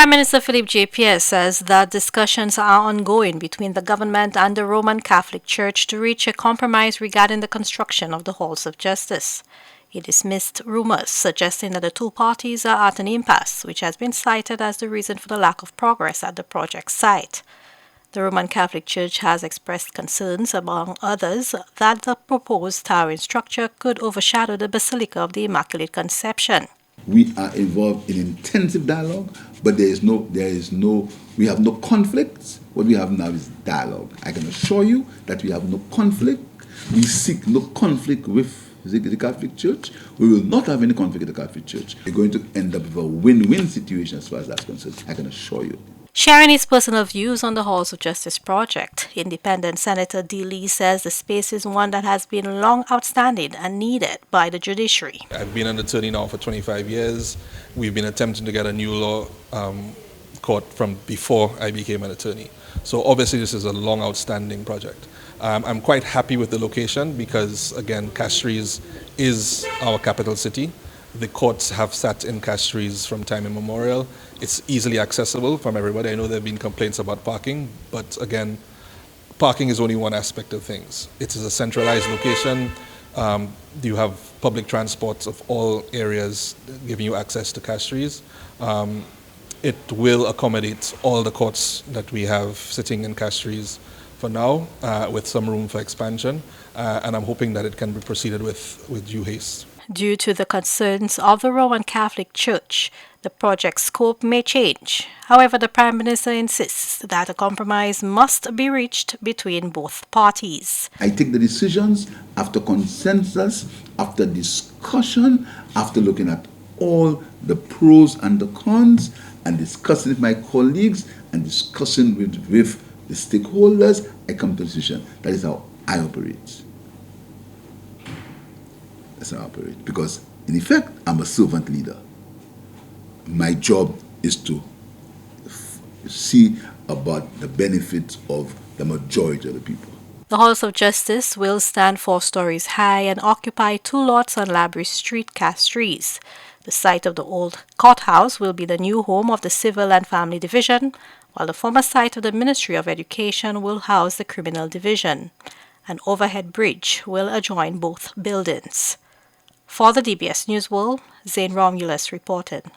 Prime Minister Philippe J. Pierce says that discussions are ongoing between the government and the Roman Catholic Church to reach a compromise regarding the construction of the Halls of Justice. He dismissed rumors suggesting that the two parties are at an impasse, which has been cited as the reason for the lack of progress at the project site. The Roman Catholic Church has expressed concerns, among others, that the proposed towering structure could overshadow the Basilica of the Immaculate Conception. We are involved in intensive dialogue, but we have no conflicts. What we have now is dialogue. I can assure you that we have no conflict. We seek no conflict with the Catholic Church. We will not have any conflict with the Catholic Church. We're going to end up with a win-win situation as far as that's concerned. I can assure you. Sharing his personal views on the Halls of Justice project, Independent Senator D. Lee says the space is one that has been long outstanding and needed by the judiciary. I've been an attorney now for 25 years. We've been attempting to get a new law court from before I became an attorney. So obviously this is a long outstanding project. I'm quite happy with the location because, again, Castries is our capital city. The courts have sat in Castries from time immemorial. It's easily accessible from everybody. I know there have been complaints about parking, but again, parking is only one aspect of things. It is a centralized location. You have public transports of all areas giving you access to Castries. It will accommodate all the courts that we have sitting in Castries for now, with some room for expansion, and I'm hoping that it can be proceeded with due haste. Due to the concerns of the Roman Catholic Church, the project's scope may change. However, the Prime Minister insists that a compromise must be reached between both parties. I take the decisions after consensus, after discussion, after looking at all the pros and the cons, and discussing with my colleagues and discussing with the stakeholders. I come to a decision. That is how I operate. That's how I operate. Because, in effect, I'm a servant leader. My job is to see about the benefits of the majority of the people. The Halls of Justice will stand 4 stories high and occupy 2 lots on Labrie Street, Castries. The site of the old courthouse will be the new home of the Civil and Family Division, while the former site of the Ministry of Education will house the Criminal Division. An overhead bridge will adjoin both buildings. For the DBS News World, Zane Romulus reported.